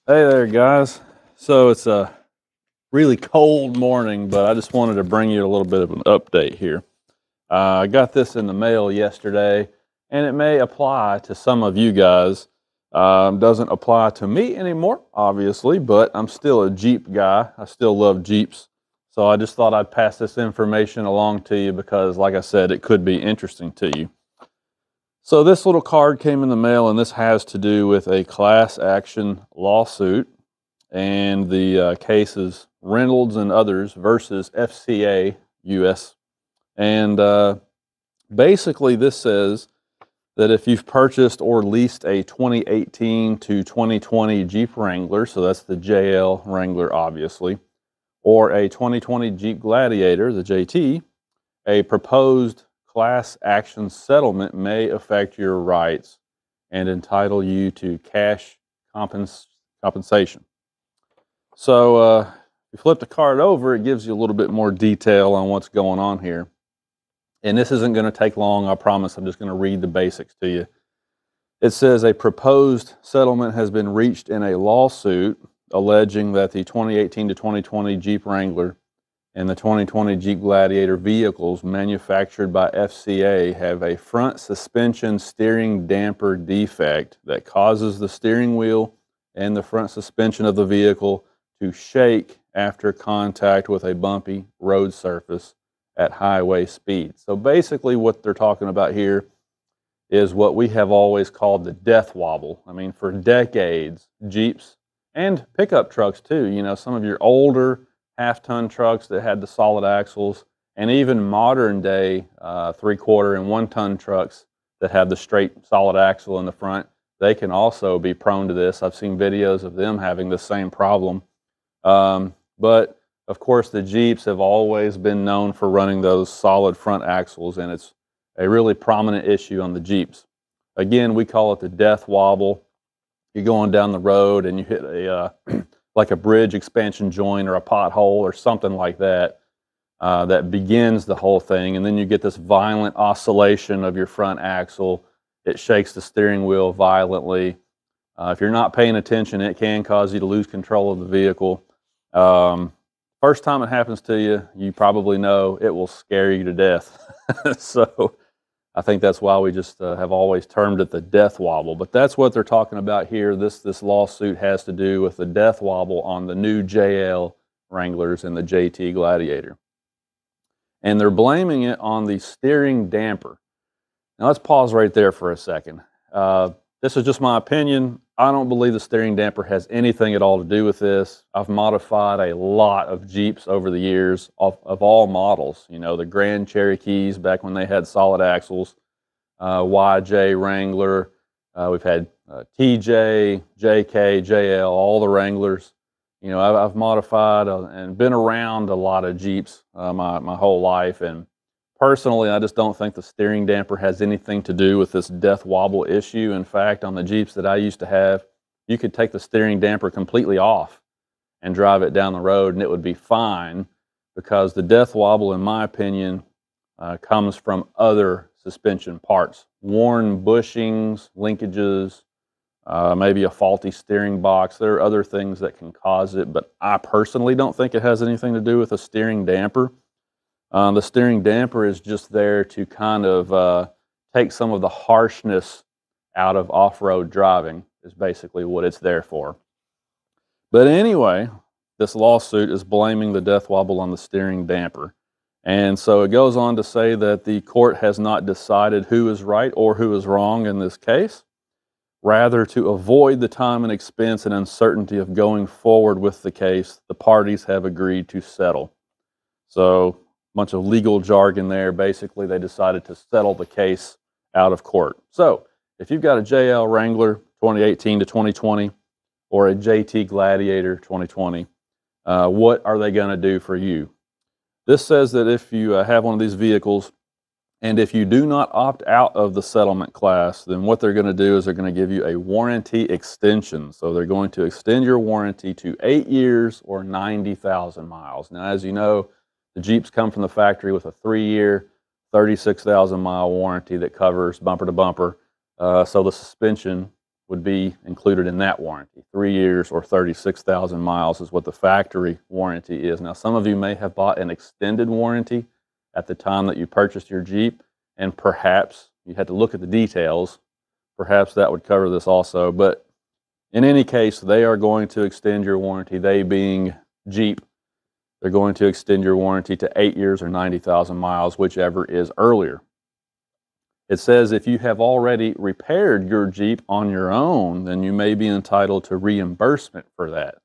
Hey there, guys. So it's a really cold morning, but I just wanted to bring you a little bit of an update here. I got this in the mail yesterday, and it may apply to some of you guys. Doesn't apply to me anymore, obviously, but I'm still a Jeep guy. I still love Jeeps. So I just thought I'd pass this information along to you because, like I said, it could be interesting to you. So this little card came in the mail, and this has to do with a class action lawsuit, and the case is Reynolds and others versus FCA US. And basically this says that if you've purchased or leased a 2018 to 2020 Jeep Wrangler, so that's the JL Wrangler obviously, or a 2020 Jeep Gladiator, the JT, a proposed class action settlement may affect your rights and entitle you to cash compensation. So you flip the card over, it gives you a little bit more detail on what's going on here. And this isn't going to take long, I promise. I'm just going to read the basics to you. It says a proposed settlement has been reached in a lawsuit alleging that the 2018 to 2020 Jeep Wrangler and the 2020 Jeep Gladiator vehicles manufactured by FCA have a front suspension steering damper defect that causes the steering wheel and the front suspension of the vehicle to shake after contact with a bumpy road surface at highway speed. So basically what they're talking about here is what we have always called the death wobble. I mean, for decades, Jeeps and pickup trucks too, you know, some of your older half-ton trucks that had the solid axles, and even modern day 3/4 and 1-ton trucks that have the straight solid axle in the front, they can also be prone to this. I've seen videos of them having the same problem. But of course the Jeeps have always been known for running those solid front axles, and it's a really prominent issue on the Jeeps. Again, we call it the death wobble. You're going down the road and you hit a like a bridge expansion joint or a pothole or something like that, that begins the whole thing. And then you get this violent oscillation of your front axle. It shakes the steering wheel violently. If you're not paying attention, it can cause you to lose control of the vehicle. First time it happens to you, you probably know it will scare you to death. So I think that's why we just have always termed it the death wobble. But that's what they're talking about here. This lawsuit has to do with the death wobble on the new JL Wranglers and the JT Gladiator. And they're blaming it on the steering damper. Now let's pause right there for a second. This is just my opinion. I don't believe the steering damper has anything at all to do with this. I've modified a lot of Jeeps over the years of all models. You know, the Grand Cherokees back when they had solid axles, YJ Wrangler. We've had TJ, JK, JL, all the Wranglers. You know, I've modified and been around a lot of Jeeps my whole life. And personally, I just don't think the steering damper has anything to do with this death wobble issue. In fact, on the Jeeps that I used to have, you could take the steering damper completely off and drive it down the road and it would be fine, because the death wobble, in my opinion, comes from other suspension parts. Worn bushings, linkages, maybe a faulty steering box. There are other things that can cause it, but I personally don't think it has anything to do with a steering damper. The steering damper is just there to kind of take some of the harshness out of off-road driving, is basically what it's there for. But anyway, this lawsuit is blaming the death wobble on the steering damper. And so it goes on to say that the court has not decided who is right or who is wrong in this case. Rather, to avoid the time and expense and uncertainty of going forward with the case, the parties have agreed to settle. So bunch of legal jargon there. Basically, they decided to settle the case out of court. So if you've got a JL Wrangler 2018 to 2020 or a JT Gladiator 2020, what are they going to do for you? This says that if you have one of these vehicles and if you do not opt out of the settlement class, then what they're going to do is they're going to give you a warranty extension. So they're going to extend your warranty to 8 years or 90,000 miles. Now, as you know, the Jeeps come from the factory with a 3-year, 36,000 mile warranty that covers bumper to bumper. So the suspension would be included in that warranty. 3 years or 36,000 miles is what the factory warranty is. Now, some of you may have bought an extended warranty at the time that you purchased your Jeep, and perhaps you had to look at the details. Perhaps that would cover this also. But in any case, they are going to extend your warranty. They being Jeep, they're going to extend your warranty to 8 years or 90,000 miles, whichever is earlier. It says if you have already repaired your Jeep on your own, then you may be entitled to reimbursement for that.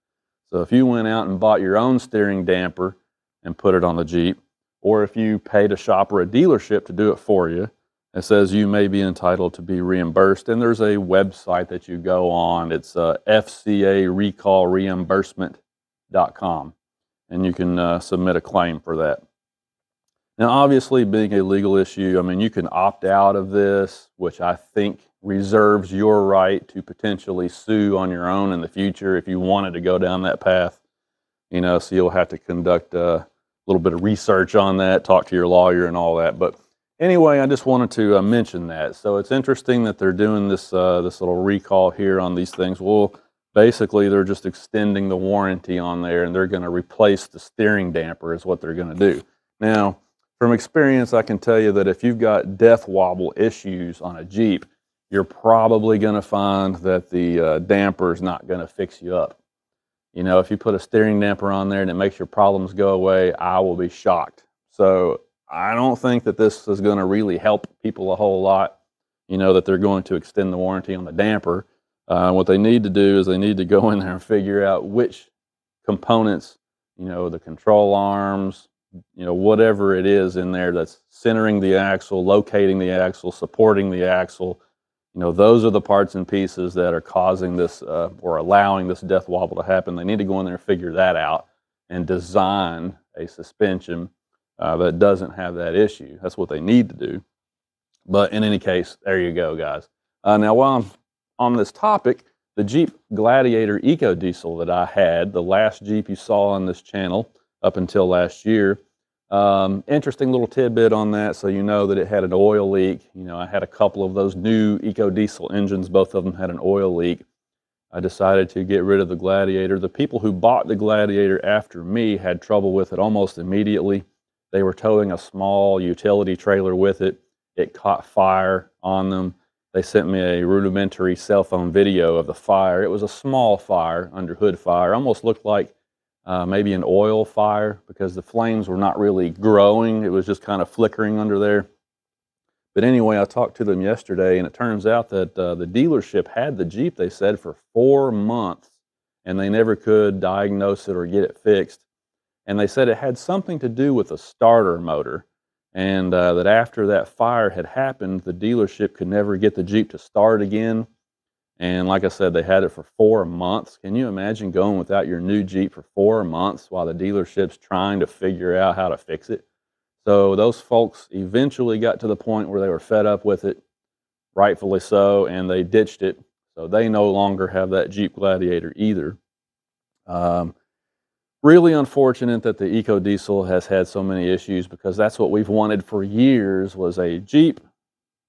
So if you went out and bought your own steering damper and put it on the Jeep, or if you paid a shop or a dealership to do it for you, it says you may be entitled to be reimbursed. And there's a website that you go on. It's fcarecallreimbursement.com. And you can submit a claim for that. Now, obviously, being a legal issue, I mean, you can opt out of this, which I think reserves your right to potentially sue on your own in the future if you wanted to go down that path. You know, so you'll have to conduct a little bit of research on that, talk to your lawyer and all that. But anyway, I just wanted to mention that. So it's interesting that they're doing this this little recall here on these things. Well, basically, they're just extending the warranty on there, and they're going to replace the steering damper is what they're going to do. Now, from experience, I can tell you that if you've got death wobble issues on a Jeep, you're probably going to find that the damper is not going to fix you up. You know, if you put a steering damper on there and it makes your problems go away, I will be shocked. So I don't think that this is going to really help people a whole lot, you know, that they're going to extend the warranty on the damper. What they need to do is they need to go in there and figure out which components, you know, the control arms, you know, whatever it is in there that's centering the axle, locating the axle, supporting the axle, you know, those are the parts and pieces that are causing this or allowing this death wobble to happen. They need to go in there and figure that out and design a suspension that doesn't have that issue. That's what they need to do. But in any case, there you go, guys. Now, while I'm on this topic, the Jeep Gladiator Eco Diesel that I had, the last Jeep you saw on this channel up until last year, interesting little tidbit on that, so you know that it had an oil leak. You know, I had a couple of those new Eco Diesel engines. Both of them had an oil leak. I decided to get rid of the Gladiator. The people who bought the Gladiator after me had trouble with it almost immediately. They were towing a small utility trailer with it. It caught fire on them. They sent me a rudimentary cell phone video of the fire. It was a small fire, under hood fire. Almost looked like maybe an oil fire because the flames were not really growing. It was just kind of flickering under there. But anyway, I talked to them yesterday, and it turns out that the dealership had the Jeep, they said, for 4 months, and they never could diagnose it or get it fixed. And they said it had something to do with a starter motor, and that after that fire had happened, the dealership could never get the Jeep to start again. And like I said, they had it for 4 months. Can you imagine going without your new Jeep for 4 months while the dealership's trying to figure out how to fix it? So those folks eventually got to the point where they were fed up with it, rightfully so, and they ditched it. So they no longer have that Jeep Gladiator either. Really unfortunate that the Eco Diesel has had so many issues, because that's what we've wanted for years, was a Jeep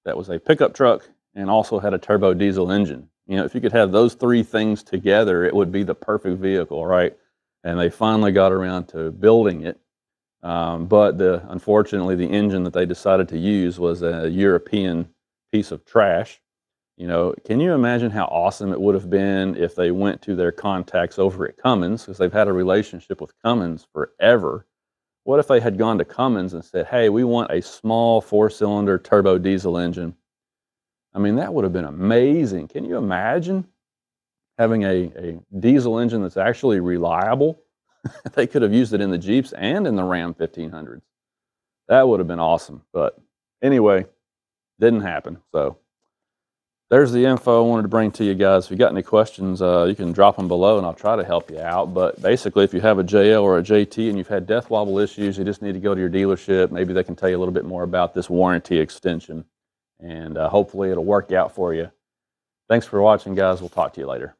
that was a pickup truck and also had a turbo diesel engine. You know, if you could have those three things together, it would be the perfect vehicle, right? And they finally got around to building it. But unfortunately, the engine that they decided to use was a European piece of trash. You know, can you imagine how awesome it would have been if they went to their contacts over at Cummins, because they've had a relationship with Cummins forever. What if they had gone to Cummins and said, hey, we want a small 4-cylinder turbo diesel engine? I mean, that would have been amazing. Can you imagine having a diesel engine that's actually reliable? They could have used it in the Jeeps and in the Ram 1500s. That would have been awesome. But anyway, didn't happen. So there's the info I wanted to bring to you guys. If you got any questions, you can drop them below and I'll try to help you out. But basically, if you have a JL or a JT and you've had death wobble issues, you just need to go to your dealership. Maybe they can tell you a little bit more about this warranty extension, and hopefully it'll work out for you. Thanks for watching, guys. We'll talk to you later.